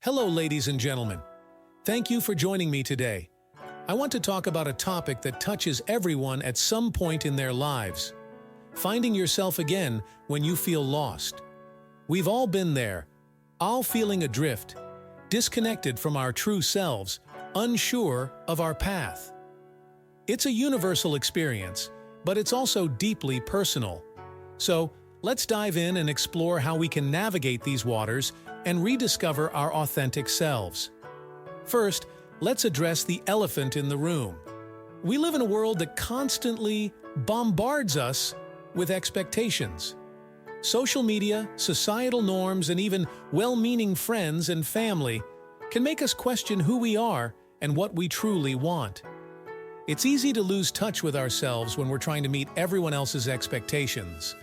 Hello, ladies and gentlemen. Thank you for joining me today. I want to talk about a topic that touches everyone at some point in their lives. Finding yourself again when you feel lost. We've all been there, all feeling adrift, disconnected from our true selves, unsure of our path. It's a universal experience, but it's also deeply personal. So, let's dive in and explore how we can navigate these waters and rediscover our authentic selves. First, let's address the elephant in the room. We live in a world that constantly bombards us with expectations. Social media, societal norms, and even well-meaning friends and family can make us question who we are and what we truly want. It's easy to lose touch with ourselves when we're trying to meet everyone else's expectations.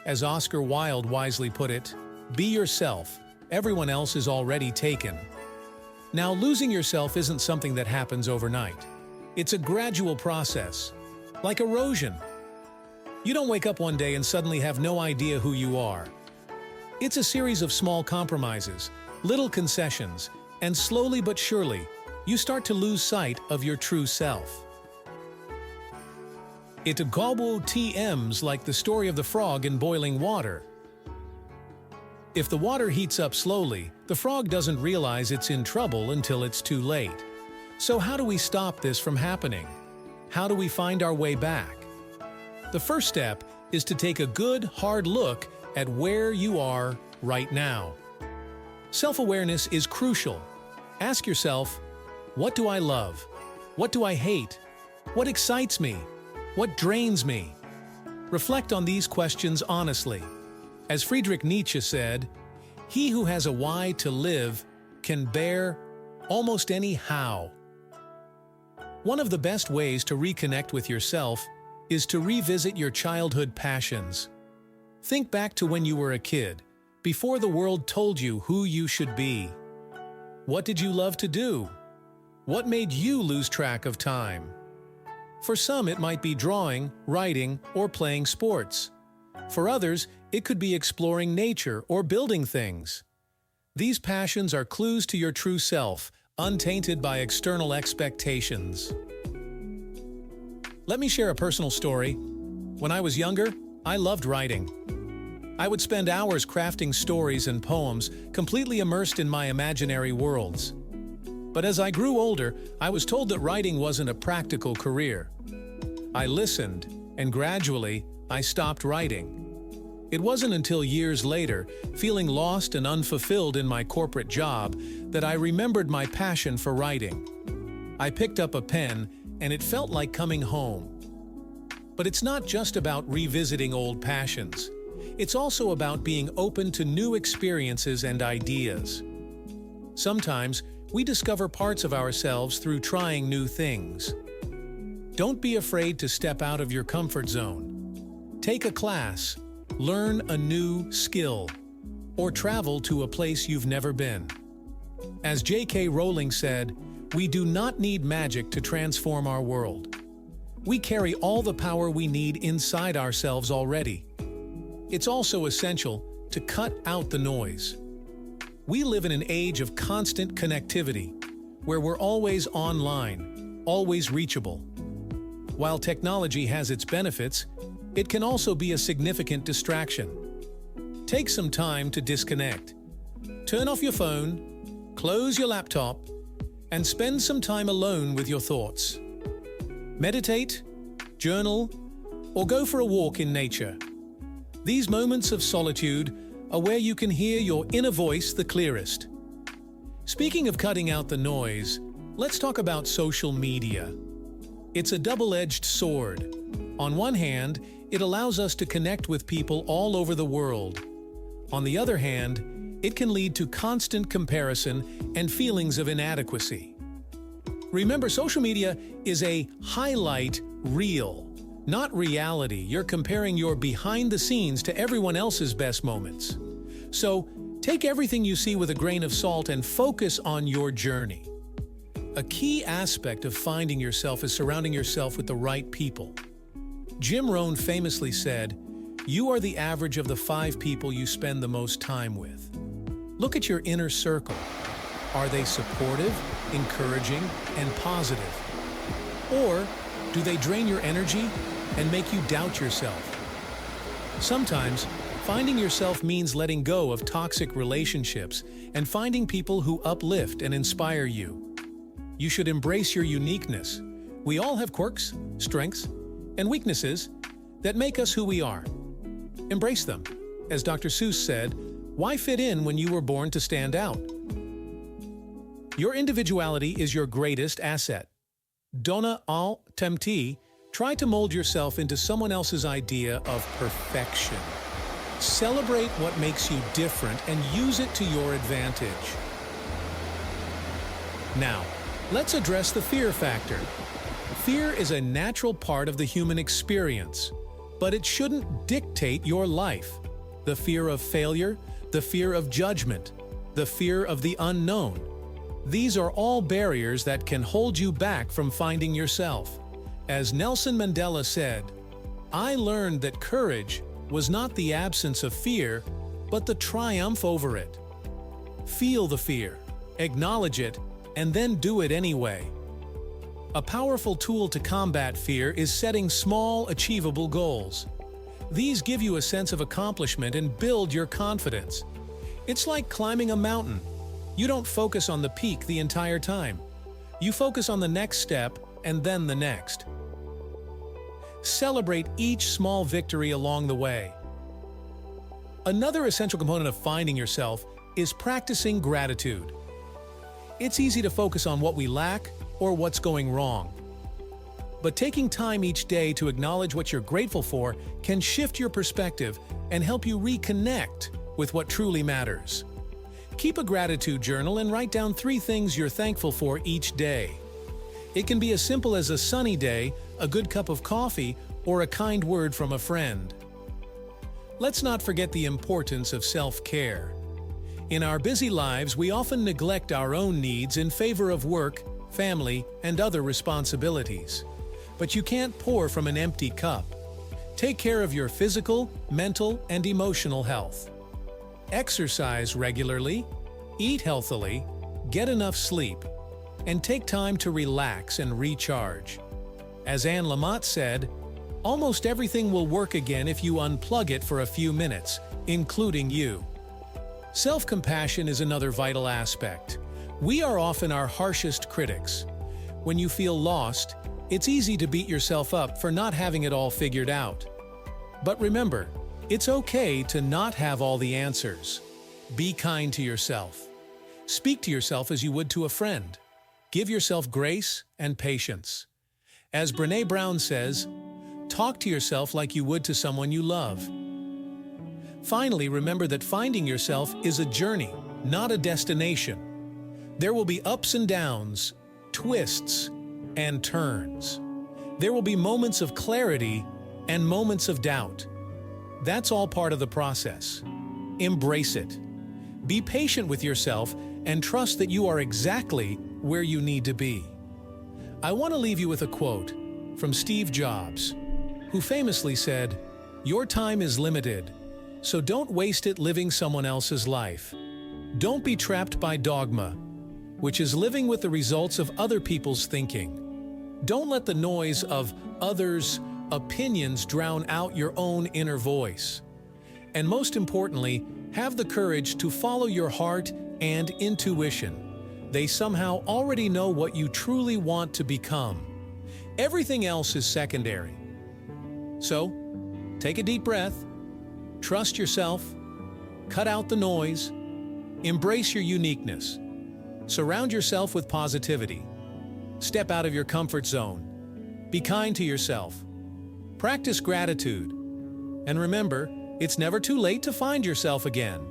As Oscar Wilde wisely put it, "Be yourself. Everyone else is already taken." Now, losing yourself isn't something that happens overnight. It's a gradual process, like erosion. You don't wake up one day and suddenly have no idea who you are. It's a series of small compromises, little concessions, and slowly but surely, you start to lose sight of your true self. Achievable TMs like the story of the frog in boiling water. If the water heats up slowly, the frog doesn't realize it's in trouble until it's too late. So how do we stop this from happening? How do we find our way back? The first step is to take a good, hard look at where you are right now. Self-awareness is crucial. Ask yourself, what do I love? What do I hate? What excites me? What drains me? Reflect on these questions honestly. As Friedrich Nietzsche said, "He who has a why to live can bear almost any how." One of the best ways to reconnect with yourself is to revisit your childhood passions. Think back to when you were a kid, before the world told you who you should be. What did you love to do? What made you lose track of time? For some, it might be drawing, writing, or playing sports. For others, it could be exploring nature or building things. These passions are clues to your true self, untainted by external expectations. Let me share a personal story. When I was younger, I loved writing. I would spend hours crafting stories and poems, completely immersed in my imaginary worlds. But as I grew older, I was told that writing wasn't a practical career. I listened, and gradually, I stopped writing. It wasn't until years later, feeling lost and unfulfilled in my corporate job, that I remembered my passion for writing. I picked up a pen, and it felt like coming home. But it's not just about revisiting old passions. It's also about being open to new experiences and ideas. Sometimes, we discover parts of ourselves through trying new things. Don't be afraid to step out of your comfort zone. Take a class, learn a new skill, or travel to a place you've never been. As J.K. Rowling said, "We do not need magic to transform our world. We carry all the power we need inside ourselves already." It's also essential to cut out the noise. We live in an age of constant connectivity, where we're always online, always reachable. While technology has its benefits, it can also be a significant distraction. Take some time to disconnect. Turn off your phone, close your laptop, and spend some time alone with your thoughts. Meditate, journal, or go for a walk in nature. These moments of solitude are where you can hear your inner voice the clearest. Speaking of cutting out the noise, let's talk about social media. It's a double-edged sword. On one hand, it allows us to connect with people all over the world. On the other hand, it can lead to constant comparison and feelings of inadequacy. Remember, social media is a highlight reel, not reality. You're comparing your behind the scenes to everyone else's best moments. So, take everything you see with a grain of salt and focus on your journey. A key aspect of finding yourself is surrounding yourself with the right people. Jim Rohn famously said, "You are the average of the 5 people you spend the most time with." Look at your inner circle. Are they supportive, encouraging, and positive? Or do they drain your energy and make you doubt yourself? Sometimes, finding yourself means letting go of toxic relationships and finding people who uplift and inspire you. You should embrace your uniqueness. We all have quirks, strengths, and weaknesses that make us who we are. Embrace them. As Dr. Seuss said, why fit in when you were born to stand out? Your individuality is your greatest asset. DoItAlone, try to mold yourself into someone else's idea of perfection. Celebrate what makes you different and use it to your advantage. Now, let's address the fear factor. Fear is a natural part of the human experience, but it shouldn't dictate your life. The fear of failure, the fear of judgment, the fear of the unknown. These are all barriers that can hold you back from finding yourself. As Nelson Mandela said, "I learned that courage was not the absence of fear, but the triumph over it." Feel the fear, acknowledge it, and then do it anyway. A powerful tool to combat fear is setting small, achievable goals. These give you a sense of accomplishment and build your confidence. It's like climbing a mountain. You don't focus on the peak the entire time. You focus on the next step and then the next. Celebrate each small victory along the way. Another essential component of finding yourself is practicing gratitude. It's easy to focus on what we lack or what's going wrong. But taking time each day to acknowledge what you're grateful for can shift your perspective and help you reconnect with what truly matters. Keep a gratitude journal and write down 3 things you're thankful for each day. It can be as simple as a sunny day, a good cup of coffee, or a kind word from a friend. Let's not forget the importance of self-care. In our busy lives, we often neglect our own needs in favor of work, family, and other responsibilities. But you can't pour from an empty cup. Take care of your physical, mental, and emotional health. Exercise regularly, eat healthily, get enough sleep, and take time to relax and recharge. As Anne Lamott said, almost everything will work again if you unplug it for a few minutes, including you. Self-compassion is another vital aspect. We are often our harshest critics. When you feel lost, it's easy to beat yourself up for not having it all figured out. But remember, it's okay to not have all the answers. Be kind to yourself. Speak to yourself as you would to a friend. Give yourself grace and patience. As Brené Brown says, talk to yourself like you would to someone you love. Finally, remember that finding yourself is a journey, not a destination. There will be ups and downs, twists and turns. There will be moments of clarity and moments of doubt. That's all part of the process. Embrace it. Be patient with yourself and trust that you are exactly where you need to be. I want to leave you with a quote from Steve Jobs, who famously said, "Your time is limited, so don't waste it living someone else's life. Don't be trapped by dogma, which is living with the results of other people's thinking. Don't let the noise of others' opinions drown out your own inner voice. And most importantly, have the courage to follow your heart and intuition. They somehow already know what you truly want to become. Everything else is secondary." So, take a deep breath, trust yourself, cut out the noise, embrace your uniqueness, surround yourself with positivity, step out of your comfort zone, be kind to yourself, practice gratitude, and remember, it's never too late to find yourself again.